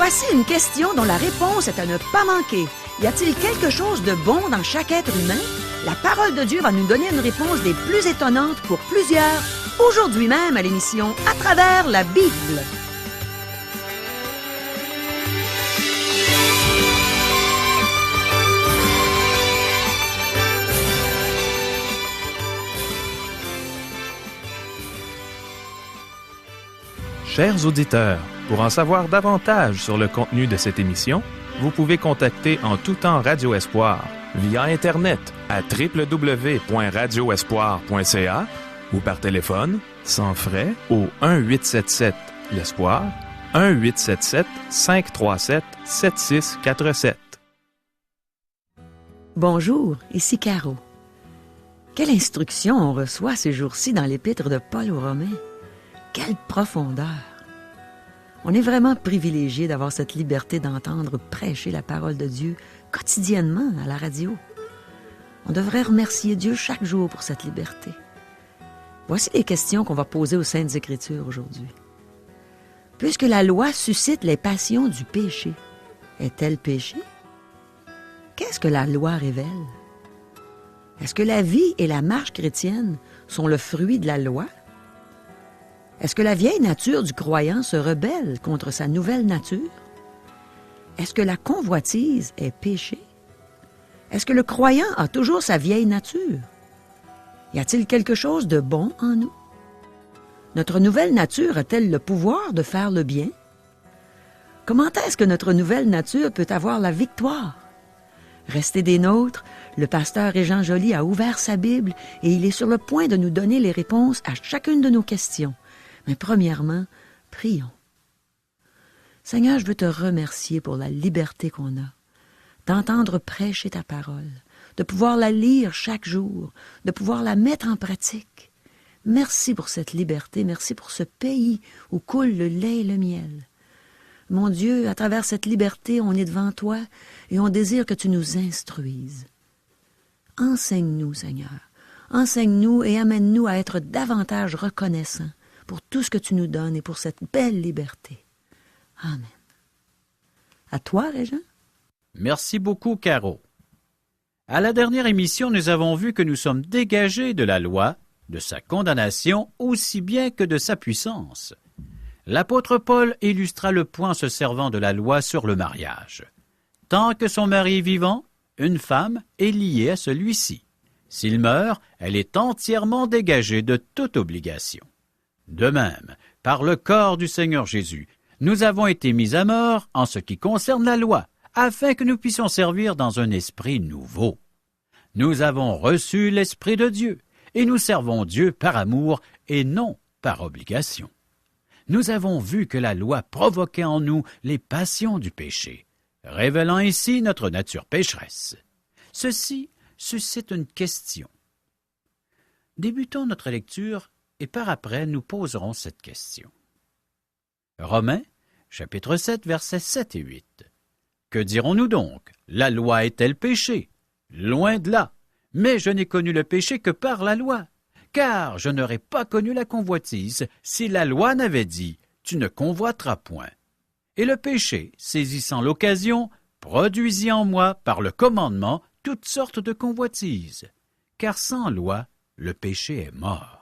Voici une question dont la réponse est à ne pas manquer. Y a-t-il quelque chose de bon dans chaque être humain? La parole de Dieu va nous donner une réponse des plus étonnantes pour plusieurs, aujourd'hui même à l'émission À travers la Bible. Chers auditeurs, pour en savoir davantage sur le contenu de cette émission, vous pouvez contacter en tout temps Radio Espoir via Internet à www.radioespoir.ca ou par téléphone, sans frais, au 1-877-l'Espoir, 1-877-537-7647. Bonjour, ici Caro. Quelle instruction on reçoit ces jours-ci dans l'épître de Paul aux Romains. Quelle profondeur! On est vraiment privilégié d'avoir cette liberté d'entendre prêcher la parole de Dieu quotidiennement à la radio. On devrait remercier Dieu chaque jour pour cette liberté. Voici les questions qu'on va poser aux Saintes Écritures aujourd'hui. Puisque la loi suscite les passions du péché, est-elle péché? Qu'est-ce que la loi révèle? Est-ce que la vie et la marche chrétienne sont le fruit de la loi? Est-ce que la vieille nature du croyant se rebelle contre sa nouvelle nature? Est-ce que la convoitise est péché? Est-ce que le croyant a toujours sa vieille nature? Y a-t-il quelque chose de bon en nous? Notre nouvelle nature a-t-elle le pouvoir de faire le bien? Comment est-ce que notre nouvelle nature peut avoir la victoire? Restez des nôtres, le pasteur Régent Joly a ouvert sa Bible et il est sur le point de nous donner les réponses à chacune de nos questions. Mais premièrement, prions. Seigneur, je veux te remercier pour la liberté qu'on a, d'entendre prêcher ta parole, de pouvoir la lire chaque jour, de pouvoir la mettre en pratique. Merci pour cette liberté, merci pour ce pays où coule le lait et le miel. Mon Dieu, à travers cette liberté, on est devant toi et on désire que tu nous instruises. Enseigne-nous, Seigneur, enseigne-nous et amène-nous à être davantage reconnaissants pour tout ce que tu nous donnes et pour cette belle liberté. Amen. À toi, Régent. Merci beaucoup, Caro. À la dernière émission, nous avons vu que nous sommes dégagés de la loi, de sa condamnation, aussi bien que de sa puissance. L'apôtre Paul illustra le point en se servant de la loi sur le mariage. Tant que son mari est vivant, une femme est liée à celui-ci. S'il meurt, elle est entièrement dégagée de toute obligation. De même, par le corps du Seigneur Jésus, nous avons été mis à mort en ce qui concerne la loi, afin que nous puissions servir dans un esprit nouveau. Nous avons reçu l'Esprit de Dieu, et nous servons Dieu par amour et non par obligation. Nous avons vu que la loi provoquait en nous les passions du péché, révélant ainsi notre nature pécheresse. Ceci suscite une question. Débutons notre lecture et par après nous poserons cette question. Romains, chapitre 7, versets 7 et 8. Que dirons-nous donc? La loi est-elle péché? Loin de là. Mais je n'ai connu le péché que par la loi. Car je n'aurais pas connu la convoitise si la loi n'avait dit « Tu ne convoiteras point ». Et le péché, saisissant l'occasion, produisit en moi, par le commandement, toutes sortes de convoitises. Car sans loi, le péché est mort.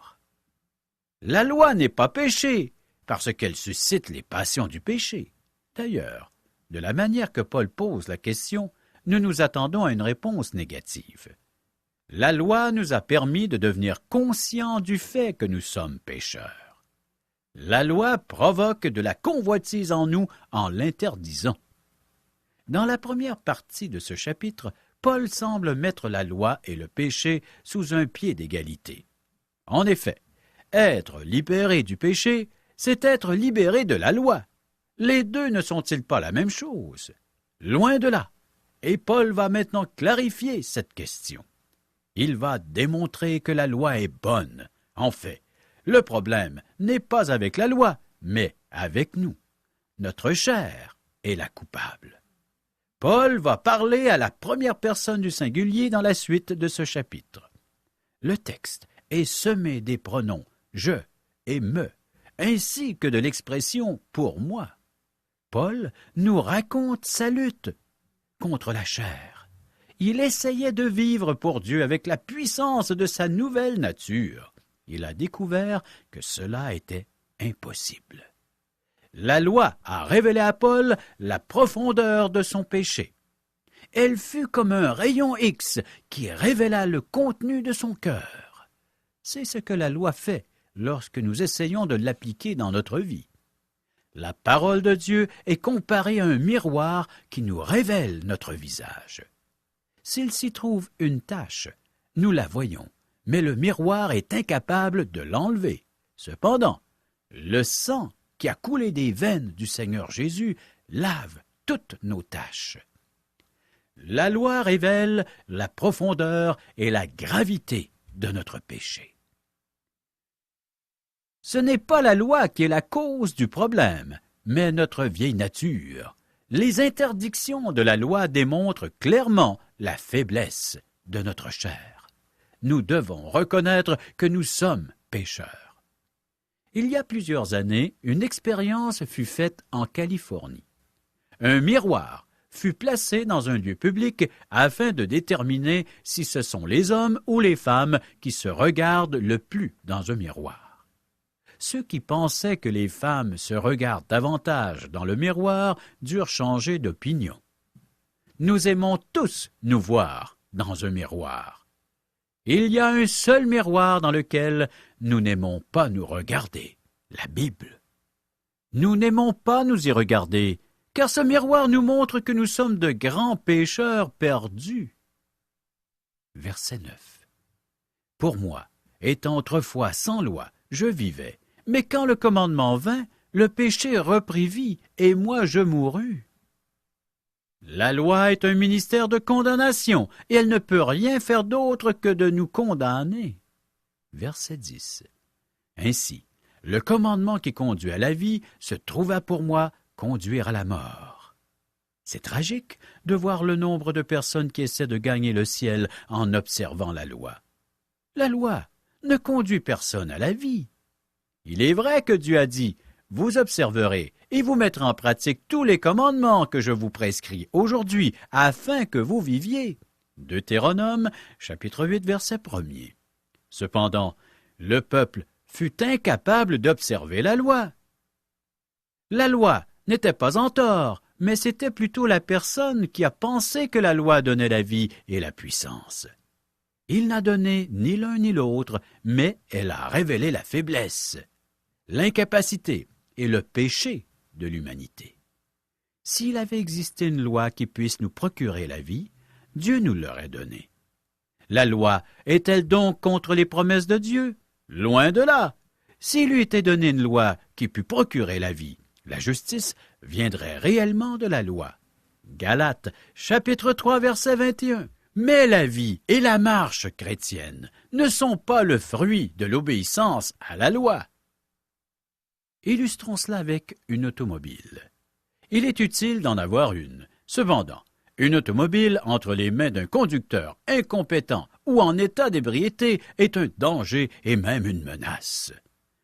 La loi n'est pas péché, parce qu'elle suscite les passions du péché. D'ailleurs, de la manière que Paul pose la question, nous nous attendons à une réponse négative. La loi nous a permis de devenir conscients du fait que nous sommes pécheurs. La loi provoque de la convoitise en nous en l'interdisant. Dans la première partie de ce chapitre, Paul semble mettre la loi et le péché sous un pied d'égalité. En effet, être libéré du péché, c'est être libéré de la loi. Les deux ne sont-ils pas la même chose? Loin de là. Et Paul va maintenant clarifier cette question. Il va démontrer que la loi est bonne. En fait, le problème n'est pas avec la loi, mais avec nous. Notre chair est la coupable. Paul va parler à la première personne du singulier dans la suite de ce chapitre. Le texte est semé des pronoms « je » et « me », ainsi que de l'expression « pour moi ». Paul nous raconte sa lutte contre la chair. Il essayait de vivre pour Dieu avec la puissance de sa nouvelle nature. Il a découvert que cela était impossible. La loi a révélé à Paul la profondeur de son péché. Elle fut comme un rayon X qui révéla le contenu de son cœur. C'est ce que la loi fait lorsque nous essayons de l'appliquer dans notre vie. La parole de Dieu est comparée à un miroir qui nous révèle notre visage. S'il s'y trouve une tache, nous la voyons, mais le miroir est incapable de l'enlever. Cependant, le sang qui a coulé des veines du Seigneur Jésus lave toutes nos taches. La loi révèle la profondeur et la gravité de notre péché. Ce n'est pas la loi qui est la cause du problème, mais notre vieille nature. Les interdictions de la loi démontrent clairement la faiblesse de notre chair. Nous devons reconnaître que nous sommes pécheurs. Il y a plusieurs années, une expérience fut faite en Californie. Un miroir fut placé dans un lieu public afin de déterminer si ce sont les hommes ou les femmes qui se regardent le plus dans un miroir. Ceux qui pensaient que les femmes se regardent davantage dans le miroir durent changer d'opinion. Nous aimons tous nous voir dans un miroir. Il y a un seul miroir dans lequel nous n'aimons pas nous regarder, la Bible. Nous n'aimons pas nous y regarder, car ce miroir nous montre que nous sommes de grands pécheurs perdus. Verset 9. Pour moi, étant autrefois sans loi, je vivais, mais quand le commandement vint, le péché reprit vie, et moi je mourus. La loi est un ministère de condamnation, et elle ne peut rien faire d'autre que de nous condamner. Verset 10. Ainsi, le commandement qui conduit à la vie se trouva pour moi conduire à la mort. C'est tragique de voir le nombre de personnes qui essaient de gagner le ciel en observant la loi. La loi ne conduit personne à la vie. Il est vrai que Dieu a dit « Vous observerez et vous mettrez en pratique tous les commandements que je vous prescris aujourd'hui afin que vous viviez. » Deutéronome, chapitre 8, verset 1er. Cependant, le peuple fut incapable d'observer la loi. La loi n'était pas en tort, mais c'était plutôt la personne qui a pensé que la loi donnait la vie et la puissance. Il n'a donné ni l'un ni l'autre, mais elle a révélé la faiblesse, l'incapacité et le péché de l'humanité. S'il avait existé une loi qui puisse nous procurer la vie, Dieu nous l'aurait donnée. La loi est-elle donc contre les promesses de Dieu? Loin de là. S'il lui était donné une loi qui pût procurer la vie, la justice viendrait réellement de la loi. Galates, chapitre 3, verset 21. Mais la vie et la marche chrétienne ne sont pas le fruit de l'obéissance à la loi. Illustrons cela avec une automobile. Il est utile d'en avoir une. Cependant, une automobile entre les mains d'un conducteur incompétent ou en état d'ébriété est un danger et même une menace.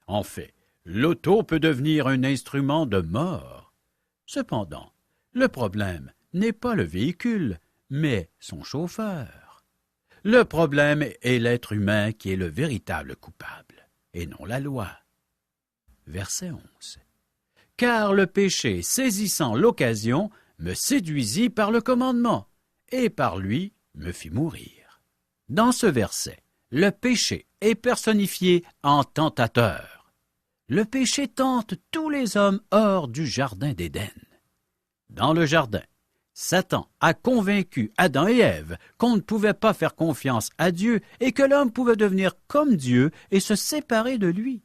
En fait, l'auto peut devenir un instrument de mort. Cependant, le problème n'est pas le véhicule, mais son chauffeur. Le problème est l'être humain qui est le véritable coupable, et non la loi. Verset 11. Car le péché, saisissant l'occasion, me séduisit par le commandement, et par lui me fit mourir. Dans ce verset, le péché est personnifié en tentateur. Le péché tente tous les hommes hors du jardin d'Éden. Dans le jardin, Satan a convaincu Adam et Ève qu'on ne pouvait pas faire confiance à Dieu et que l'homme pouvait devenir comme Dieu et se séparer de lui.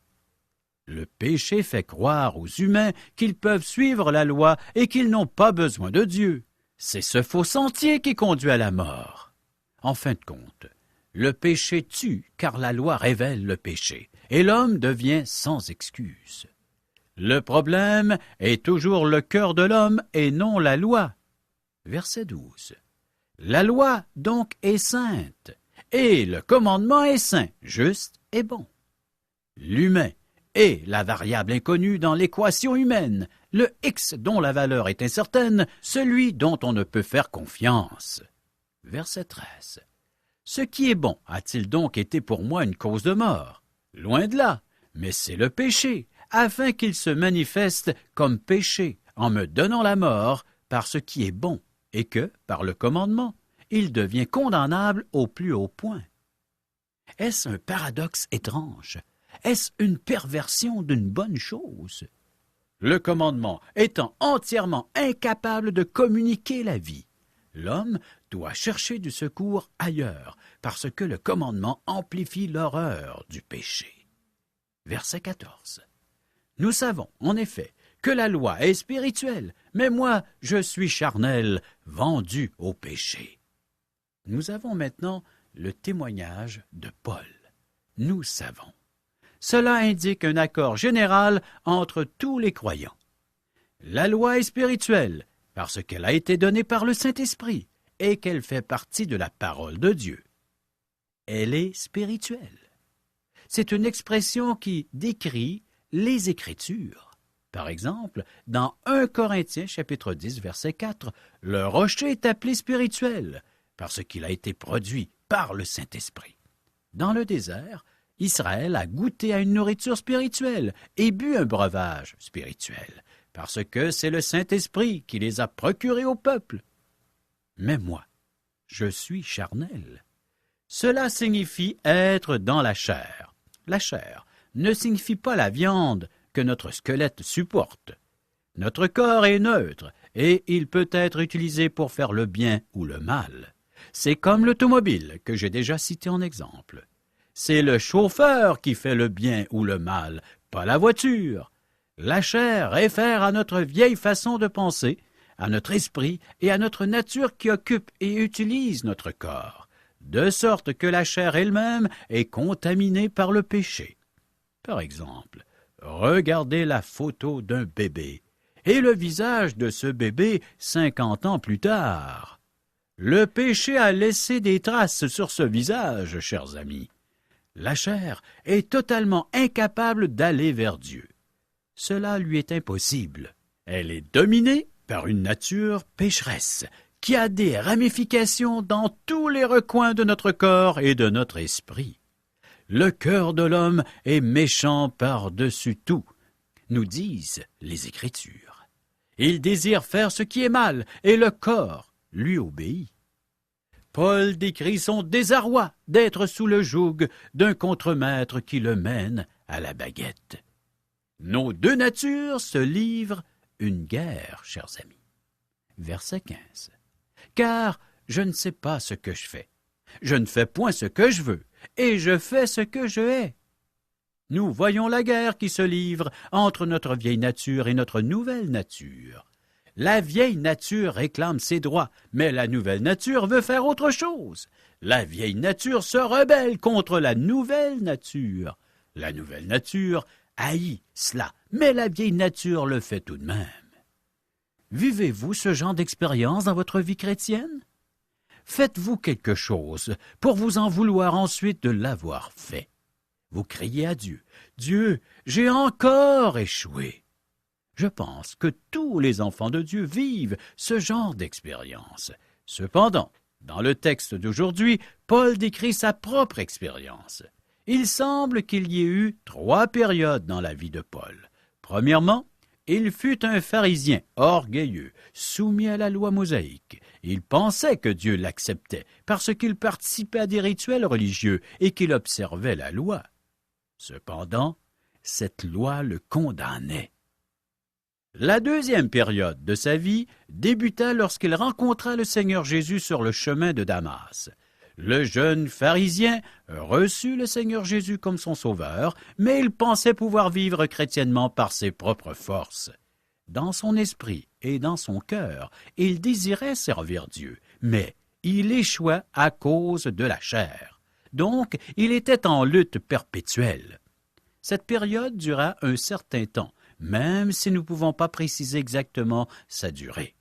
Le péché fait croire aux humains qu'ils peuvent suivre la loi et qu'ils n'ont pas besoin de Dieu. C'est ce faux sentier qui conduit à la mort. En fin de compte, le péché tue car la loi révèle le péché et l'homme devient sans excuse. Le problème est toujours le cœur de l'homme et non la loi. Verset 12. La loi donc est sainte et le commandement est saint, juste et bon. L'humain et la variable inconnue dans l'équation humaine, le x dont la valeur est incertaine, celui dont on ne peut faire confiance. Verset 13. Ce qui est bon a-t-il donc été pour moi une cause de mort? Loin de là, mais c'est le péché, afin qu'il se manifeste comme péché, en me donnant la mort par ce qui est bon, et que, par le commandement, il devient condamnable au plus haut point. Est-ce un paradoxe étrange? Est-ce une perversion d'une bonne chose? Le commandement étant entièrement incapable de communiquer la vie, l'homme doit chercher du secours ailleurs, parce que le commandement amplifie l'horreur du péché. Verset 14. Nous savons, en effet, que la loi est spirituelle, mais moi, je suis charnel, vendu au péché. Nous avons maintenant le témoignage de Paul. Nous savons. Cela indique un accord général entre tous les croyants. La loi est spirituelle, parce qu'elle a été donnée par le Saint-Esprit et qu'elle fait partie de la parole de Dieu. Elle est spirituelle. C'est une expression qui décrit les Écritures. Par exemple, dans 1 Corinthiens chapitre 10, verset 4, le rocher est appelé spirituel, parce qu'il a été produit par le Saint-Esprit. Dans le désert, Israël a goûté à une nourriture spirituelle et bu un breuvage spirituel, parce que c'est le Saint-Esprit qui les a procurés au peuple. Mais moi, je suis charnel. Cela signifie être dans la chair. La chair ne signifie pas la viande que notre squelette supporte. Notre corps est neutre et il peut être utilisé pour faire le bien ou le mal. C'est comme l'automobile que j'ai déjà cité en exemple. C'est le chauffeur qui fait le bien ou le mal, pas la voiture. La chair réfère à notre vieille façon de penser, à notre esprit et à notre nature qui occupe et utilise notre corps, de sorte que la chair elle-même est contaminée par le péché. Par exemple, regardez la photo d'un bébé et le visage de ce bébé 50 ans plus tard. Le péché a laissé des traces sur ce visage, chers amis. La chair est totalement incapable d'aller vers Dieu. Cela lui est impossible. Elle est dominée par une nature pécheresse qui a des ramifications dans tous les recoins de notre corps et de notre esprit. Le cœur de l'homme est méchant par-dessus tout, nous disent les Écritures. Il désire faire ce qui est mal, et le corps lui obéit. Paul décrit son désarroi d'être sous le joug d'un contremaître qui le mène à la baguette. Nos deux natures se livrent une guerre, chers amis. Verset 15. Car je ne sais pas ce que je fais. Je ne fais point ce que je veux, et je fais ce que je hais. Nous voyons la guerre qui se livre entre notre vieille nature et notre nouvelle nature. La vieille nature réclame ses droits, mais la nouvelle nature veut faire autre chose. La vieille nature se rebelle contre la nouvelle nature. La nouvelle nature haït cela, mais la vieille nature le fait tout de même. Vivez-vous ce genre d'expérience dans votre vie chrétienne? Faites-vous quelque chose pour vous en vouloir ensuite de l'avoir fait. Vous criez à Dieu, « Dieu, j'ai encore échoué !» Je pense que tous les enfants de Dieu vivent ce genre d'expérience. Cependant, dans le texte d'aujourd'hui, Paul décrit sa propre expérience. Il semble qu'il y ait eu 3 périodes dans la vie de Paul. Premièrement, il fut un pharisien orgueilleux, soumis à la loi mosaïque. Il pensait que Dieu l'acceptait parce qu'il participait à des rituels religieux et qu'il observait la loi. Cependant, cette loi le condamnait. La deuxième période de sa vie débuta lorsqu'il rencontra le Seigneur Jésus sur le chemin de Damas. Le jeune pharisien reçut le Seigneur Jésus comme son sauveur, mais il pensait pouvoir vivre chrétiennement par ses propres forces. Dans son esprit et dans son cœur, il désirait servir Dieu, mais il échoua à cause de la chair. Donc, il était en lutte perpétuelle. Cette période dura un certain temps, même si nous ne pouvons pas préciser exactement sa durée.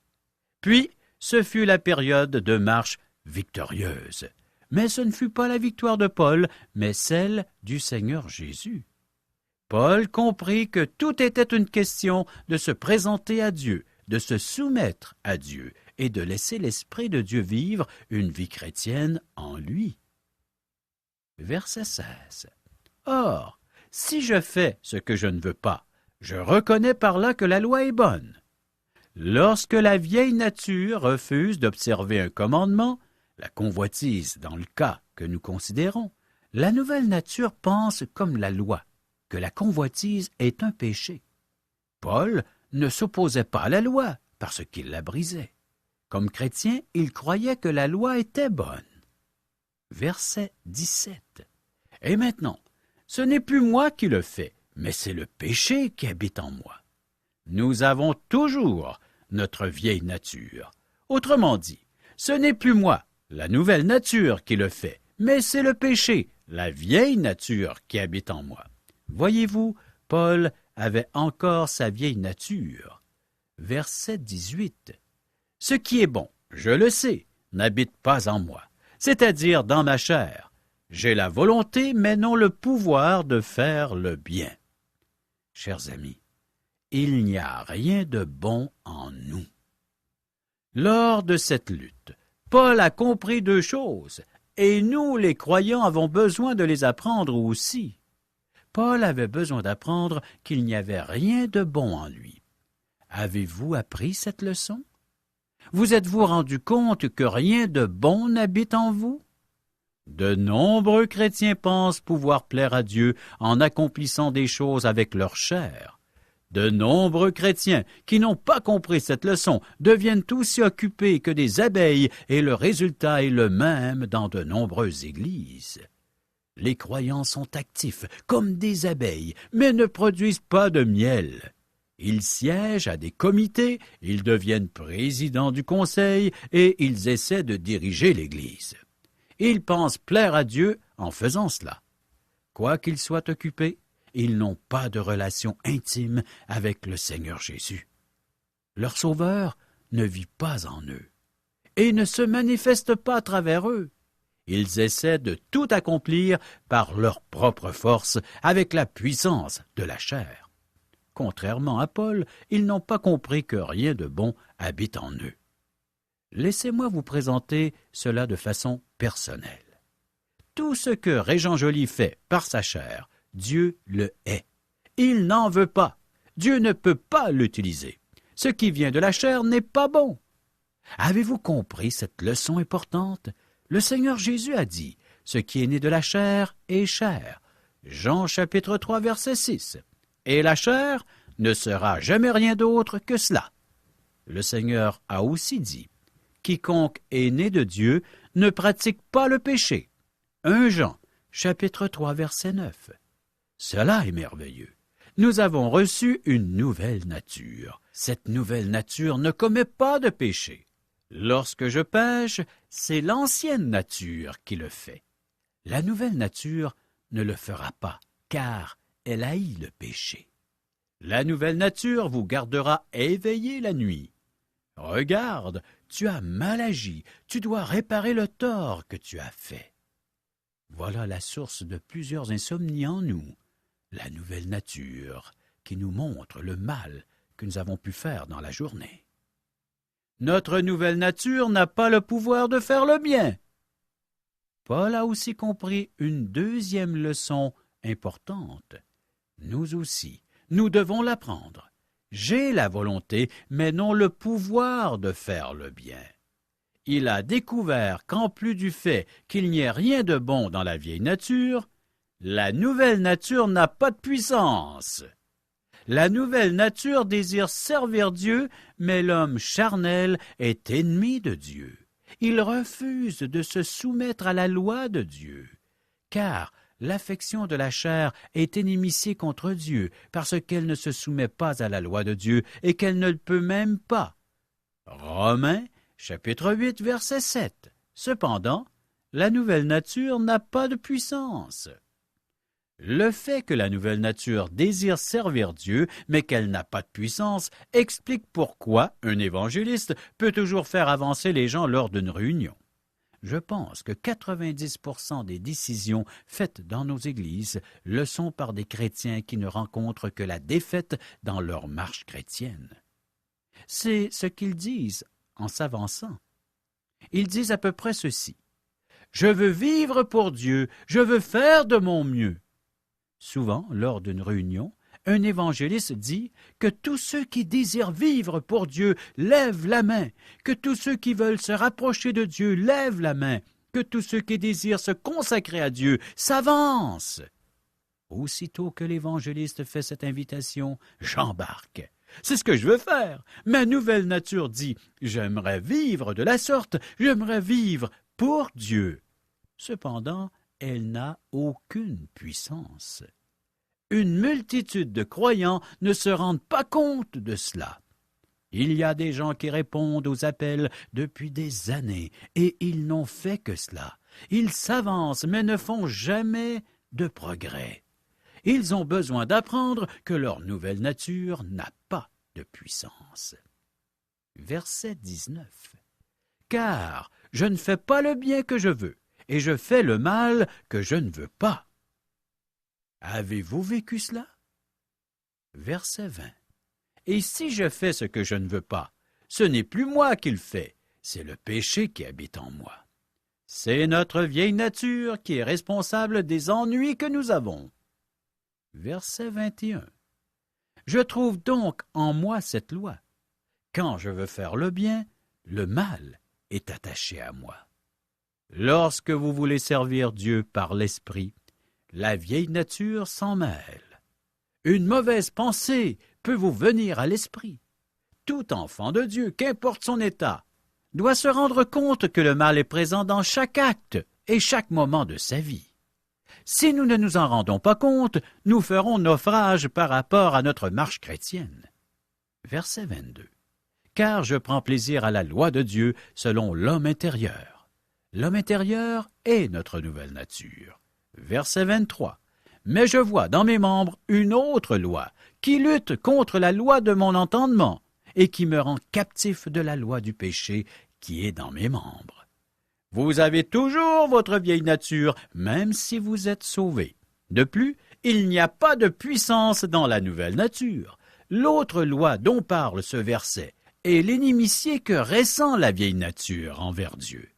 Puis, ce fut la période de marche victorieuse. Mais ce ne fut pas la victoire de Paul, mais celle du Seigneur Jésus. Paul comprit que tout était une question de se présenter à Dieu, de se soumettre à Dieu et de laisser l'Esprit de Dieu vivre une vie chrétienne en lui. Verset 16. Or, si je fais ce que je ne veux pas, je reconnais par là que la loi est bonne. Lorsque la vieille nature refuse d'observer un commandement, la convoitise dans le cas que nous considérons, la nouvelle nature pense comme la loi, que la convoitise est un péché. Paul ne s'opposait pas à la loi parce qu'il la brisait. Comme chrétien, il croyait que la loi était bonne. Verset 17. Et maintenant, ce n'est plus moi qui le fais, mais c'est le péché qui habite en moi. Nous avons toujours notre vieille nature. Autrement dit, ce n'est plus moi, la nouvelle nature, qui le fait, mais c'est le péché, la vieille nature qui habite en moi. Voyez-vous, Paul avait encore sa vieille nature. Verset 18. Ce qui est bon, je le sais, n'habite pas en moi, c'est-à-dire dans ma chair. J'ai la volonté, mais non le pouvoir de faire le bien. Chers amis, il n'y a rien de bon en nous. Lors de cette lutte, Paul a compris deux choses, et nous, les croyants, avons besoin de les apprendre aussi. Paul avait besoin d'apprendre qu'il n'y avait rien de bon en lui. Avez-vous appris cette leçon? Vous êtes-vous rendu compte que rien de bon n'habite en vous? De nombreux chrétiens pensent pouvoir plaire à Dieu en accomplissant des choses avec leur chair. De nombreux chrétiens qui n'ont pas compris cette leçon deviennent aussi occupés que des abeilles et le résultat est le même dans de nombreuses églises. Les croyants sont actifs comme des abeilles, mais ne produisent pas de miel. Ils siègent à des comités, ils deviennent présidents du conseil et ils essaient de diriger l'Église. Ils pensent plaire à Dieu en faisant cela. Quoi qu'ils soient occupés, ils n'ont pas de relation intime avec le Seigneur Jésus. Leur Sauveur ne vit pas en eux et ne se manifeste pas à travers eux. Ils essaient de tout accomplir par leur propre force avec la puissance de la chair. Contrairement à Paul, ils n'ont pas compris que rien de bon habite en eux. Laissez-moi vous présenter cela de façon personnelle. Tout ce que Régent Joly fait par sa chair, Dieu le hait. Il n'en veut pas. Dieu ne peut pas l'utiliser. Ce qui vient de la chair n'est pas bon. Avez-vous compris cette leçon importante? Le Seigneur Jésus a dit, « Ce qui est né de la chair est chair. » Jean chapitre 3, verset 6. Et la chair ne sera jamais rien d'autre que cela. Le Seigneur a aussi dit, « Quiconque est né de Dieu ne pratique pas le péché. » 1 Jean chapitre 3, verset 9. Cela est merveilleux. Nous avons reçu une nouvelle nature. Cette nouvelle nature ne commet pas de péché. Lorsque je pêche, c'est l'ancienne nature qui le fait. La nouvelle nature ne le fera pas, car elle haït le péché. La nouvelle nature vous gardera éveillé la nuit. Regarde, tu as mal agi, tu dois réparer le tort que tu as fait. Voilà la source de plusieurs insomnies en nous, la nouvelle nature qui nous montre le mal que nous avons pu faire dans la journée. Notre nouvelle nature n'a pas le pouvoir de faire le bien. Paul a aussi compris une deuxième leçon importante. Nous aussi, nous devons l'apprendre. J'ai la volonté, mais non le pouvoir de faire le bien. Il a découvert qu'en plus du fait qu'il n'y ait rien de bon dans la vieille nature, la nouvelle nature n'a pas de puissance. La nouvelle nature désire servir Dieu, mais l'homme charnel est ennemi de Dieu. Il refuse de se soumettre à la loi de Dieu, car l'affection de la chair est inimitié contre Dieu, parce qu'elle ne se soumet pas à la loi de Dieu et qu'elle ne le peut même pas. Romains, chapitre 8, verset 7. Cependant, la nouvelle nature n'a pas de puissance. Le fait que la nouvelle nature désire servir Dieu, mais qu'elle n'a pas de puissance, explique pourquoi un évangéliste peut toujours faire avancer les gens lors d'une réunion. je pense que 90% des décisions faites dans nos églises le sont par des chrétiens qui ne rencontrent que la défaite dans leur marche chrétienne. C'est ce qu'ils disent en s'avançant. Ils disent à peu près ceci: « Je veux vivre pour Dieu, je veux faire de mon mieux. » Souvent, lors d'une réunion, un évangéliste dit que tous ceux qui désirent vivre pour Dieu lèvent la main, que tous ceux qui veulent se rapprocher de Dieu lèvent la main, que tous ceux qui désirent se consacrer à Dieu s'avancent. Aussitôt que l'évangéliste fait cette invitation, j'embarque. C'est ce que je veux faire. Ma nouvelle nature dit « J'aimerais vivre de la sorte, j'aimerais vivre pour Dieu. » Cependant, elle n'a aucune puissance. Une multitude de croyants ne se rendent pas compte de cela. Il y a des gens qui répondent aux appels depuis des années, et ils n'ont fait que cela. Ils s'avancent, mais ne font jamais de progrès. Ils ont besoin d'apprendre que leur nouvelle nature n'a pas de puissance. Verset 19. « Car je ne fais pas le bien que je veux, et je fais le mal que je ne veux pas. » Avez-vous vécu cela? Verset 20. « Et si je fais ce que je ne veux pas, ce n'est plus moi qui le fais, c'est le péché qui habite en moi. C'est notre vieille nature qui est responsable des ennuis que nous avons. » Verset 21. « Je trouve donc en moi cette loi. Quand je veux faire le bien, le mal est attaché à moi. Lorsque vous voulez servir Dieu par l'esprit, la vieille nature s'en mêle. Une mauvaise pensée peut vous venir à l'esprit. Tout enfant de Dieu, qu'importe son état, doit se rendre compte que le mal est présent dans chaque acte et chaque moment de sa vie. Si nous ne nous en rendons pas compte, nous ferons naufrage par rapport à notre marche chrétienne. Verset 22. « Car je prends plaisir à la loi de Dieu selon l'homme intérieur. » L'homme intérieur est notre nouvelle nature. Verset 23. « Mais je vois dans mes membres une autre loi qui lutte contre la loi de mon entendement et qui me rend captif de la loi du péché qui est dans mes membres. » Vous avez toujours votre vieille nature, même si vous êtes sauvés. De plus, il n'y a pas de puissance dans la nouvelle nature. L'autre loi dont parle ce verset est l'inimitié que ressent la vieille nature envers Dieu.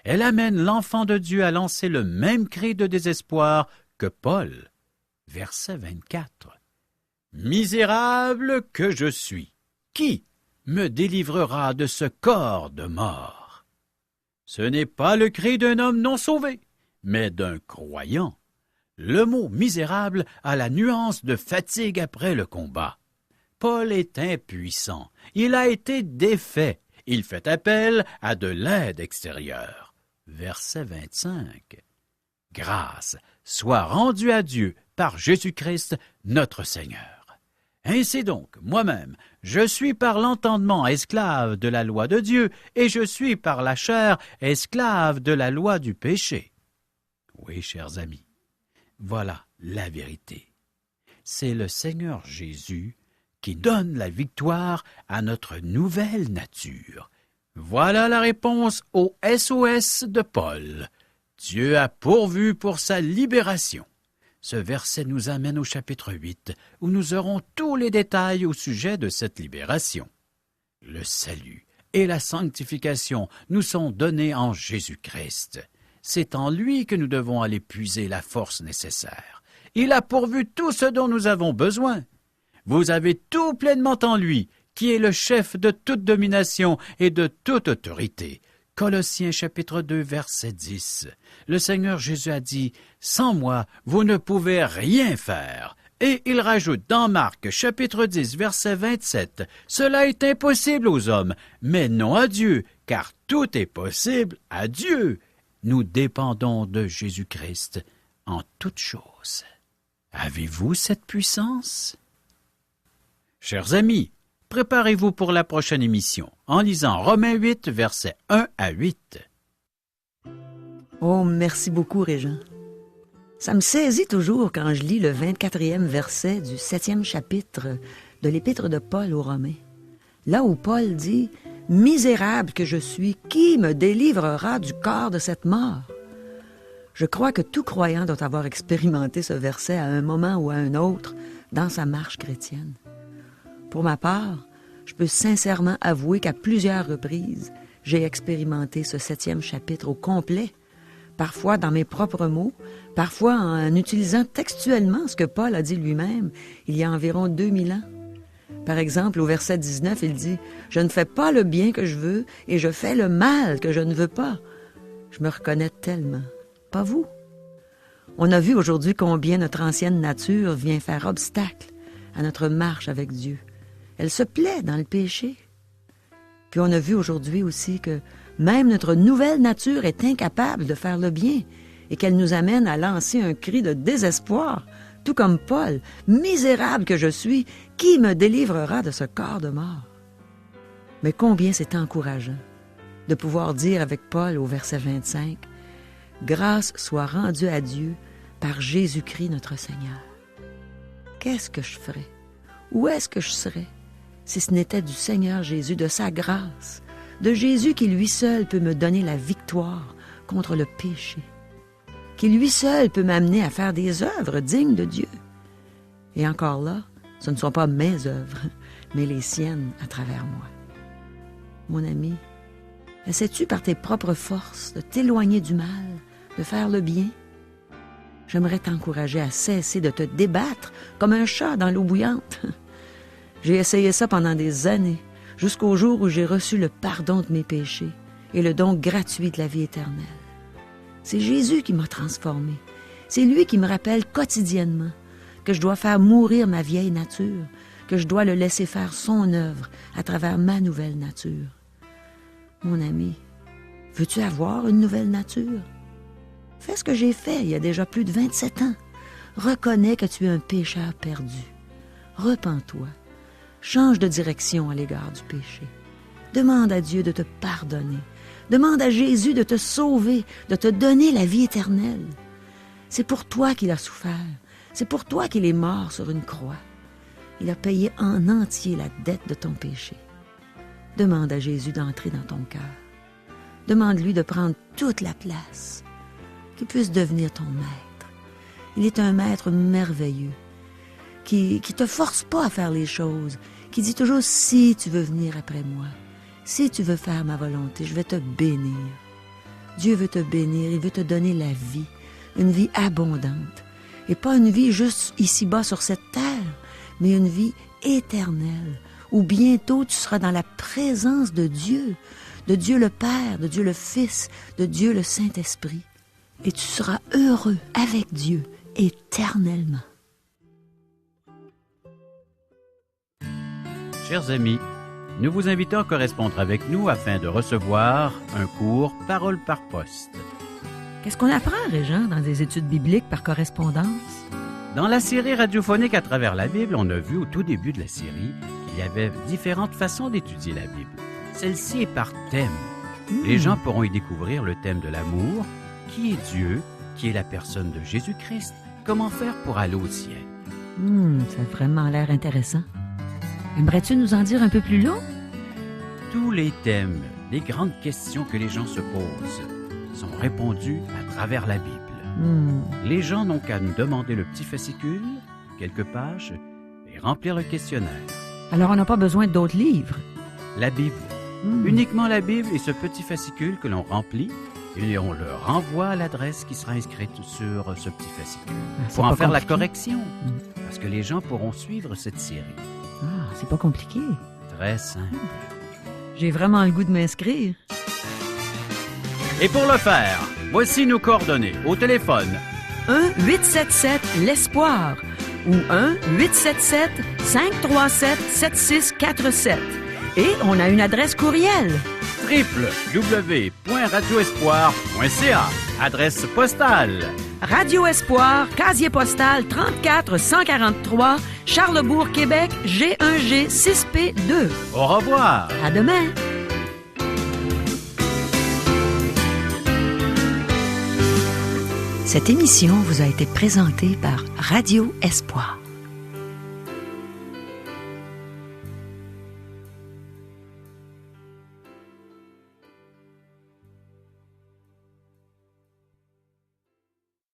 Elle amène l'enfant de Dieu à lancer le même cri de désespoir que Paul. Verset 24. « Misérable que je suis, qui me délivrera de ce corps de mort? » Ce n'est pas le cri d'un homme non sauvé, mais d'un croyant. Le mot « misérable » a la nuance de fatigue après le combat. Paul est impuissant, il a été défait, il fait appel à de l'aide extérieure. Verset 25. « Grâce soit rendue à Dieu par Jésus-Christ notre Seigneur. » Ainsi donc, moi-même, je suis par l'entendement esclave de la loi de Dieu, et je suis par la chair esclave de la loi du péché. Oui, chers amis, voilà la vérité. C'est le Seigneur Jésus qui donne la victoire à notre nouvelle nature. Voilà la réponse au SOS de Paul. Dieu a pourvu pour sa libération. Ce verset nous amène au chapitre 8, où nous aurons tous les détails au sujet de cette libération. Le salut et la sanctification nous sont donnés en Jésus-Christ. C'est en lui que nous devons aller puiser la force nécessaire. Il a pourvu tout ce dont nous avons besoin. Vous avez tout pleinement en lui, qui est le chef de toute domination et de toute autorité. Colossiens chapitre 2, verset 10. Le Seigneur Jésus a dit « Sans moi, vous ne pouvez rien faire. » Et il rajoute dans Marc chapitre 10, verset 27 « Cela est impossible aux hommes, mais non à Dieu, car tout est possible à Dieu. » Nous dépendons de Jésus-Christ en toutes choses. Avez-vous cette puissance? Chers amis, préparez-vous pour la prochaine émission en lisant Romains 8, versets 1 à 8. Oh, merci beaucoup, Régent. Ça me saisit toujours quand je lis le 24e verset du 7e chapitre de l'Épître de Paul aux Romains. Là où Paul dit « Misérable que je suis, qui me délivrera du corps de cette mort? Je crois que tout croyant doit avoir expérimenté ce verset à un moment ou à un autre dans sa marche chrétienne. Pour ma part, je peux sincèrement avouer qu'à plusieurs reprises, j'ai expérimenté ce 7e chapitre au complet, parfois dans mes propres mots, parfois en utilisant textuellement ce que Paul a dit lui-même il y a environ 2000 ans. Par exemple, au verset 19, il dit « Je ne fais pas le bien que je veux et je fais le mal que je ne veux pas. » Je me reconnais tellement. Pas vous? On a vu aujourd'hui combien notre ancienne nature vient faire obstacle à notre marche avec Dieu. Elle se plaît dans le péché. Puis on a vu aujourd'hui aussi que même notre nouvelle nature est incapable de faire le bien et qu'elle nous amène à lancer un cri de désespoir, tout comme Paul. « Misérable que je suis, qui me délivrera de ce corps de mort? » Mais combien c'est encourageant de pouvoir dire avec Paul au verset 25 « Grâce soit rendue à Dieu par Jésus-Christ notre Seigneur. » Qu'est-ce que je ferais? Où est-ce que je serais si ce n'était du Seigneur Jésus, de sa grâce, de Jésus qui lui seul peut me donner la victoire contre le péché, qui lui seul peut m'amener à faire des œuvres dignes de Dieu. Et encore là, ce ne sont pas mes œuvres, mais les siennes à travers moi. Mon ami, essaies-tu par tes propres forces de t'éloigner du mal, de faire le bien? J'aimerais t'encourager à cesser de te débattre comme un chat dans l'eau bouillante. J'ai essayé ça pendant des années, jusqu'au jour où j'ai reçu le pardon de mes péchés et le don gratuit de la vie éternelle. C'est Jésus qui m'a transformé. C'est lui qui me rappelle quotidiennement que je dois faire mourir ma vieille nature, que je dois le laisser faire son œuvre à travers ma nouvelle nature. Mon ami, veux-tu avoir une nouvelle nature? Fais ce que j'ai fait il y a déjà plus de 27 ans. Reconnais que tu es un pécheur perdu. Repens-toi. Change de direction à l'égard du péché. Demande à Dieu de te pardonner. Demande à Jésus de te sauver, de te donner la vie éternelle. C'est pour toi qu'il a souffert. C'est pour toi qu'il est mort sur une croix. Il a payé en entier la dette de ton péché. Demande à Jésus d'entrer dans ton cœur. Demande-lui de prendre toute la place, qu'il puisse devenir ton maître. Il est un maître merveilleux, qui te force pas à faire les choses, qui dit toujours « si tu veux venir après moi, si tu veux faire ma volonté, je vais te bénir ». Dieu veut te bénir, il veut te donner la vie, une vie abondante, et pas une vie juste ici-bas sur cette terre, mais une vie éternelle, où bientôt tu seras dans la présence de Dieu le Père, de Dieu le Fils, de Dieu le Saint-Esprit, et tu seras heureux avec Dieu éternellement. Chers amis, nous vous invitons à correspondre avec nous afin de recevoir un cours Parole par poste. Qu'est-ce qu'on apprend, Régent, dans des études bibliques par correspondance? Dans la série radiophonique à travers la Bible, on a vu au tout début de la série qu'il y avait différentes façons d'étudier la Bible. Celle-ci est par thème. Les gens pourront y découvrir le thème de l'amour, qui est Dieu, qui est la personne de Jésus-Christ, comment faire pour aller au ciel. Ça a vraiment l'air intéressant. Aimerais-tu nous en dire un peu plus long? Tous les thèmes, les grandes questions que les gens se posent, sont répondus à travers la Bible. Les gens n'ont qu'à nous demander le petit fascicule, quelques pages, et remplir le questionnaire. Alors on n'a pas besoin d'autres livres? La Bible. Uniquement la Bible et ce petit fascicule que l'on remplit, et on le renvoie à l'adresse qui sera inscrite sur ce petit fascicule. Pour en faire la correction, parce que les gens pourront suivre cette série. C'est pas compliqué. Très simple. J'ai vraiment le goût de m'inscrire. Et pour le faire, voici nos coordonnées au téléphone. 1-877-L'ESPOIR ou 1-877-537-7647. Et on a une adresse courriel. www.radioespoir.ca. Adresse postale. Radio Espoir, casier postal 34 143, Charlesbourg, Québec, G1G 6P2. Au revoir. À demain. Cette émission vous a été présentée par Radio Espoir.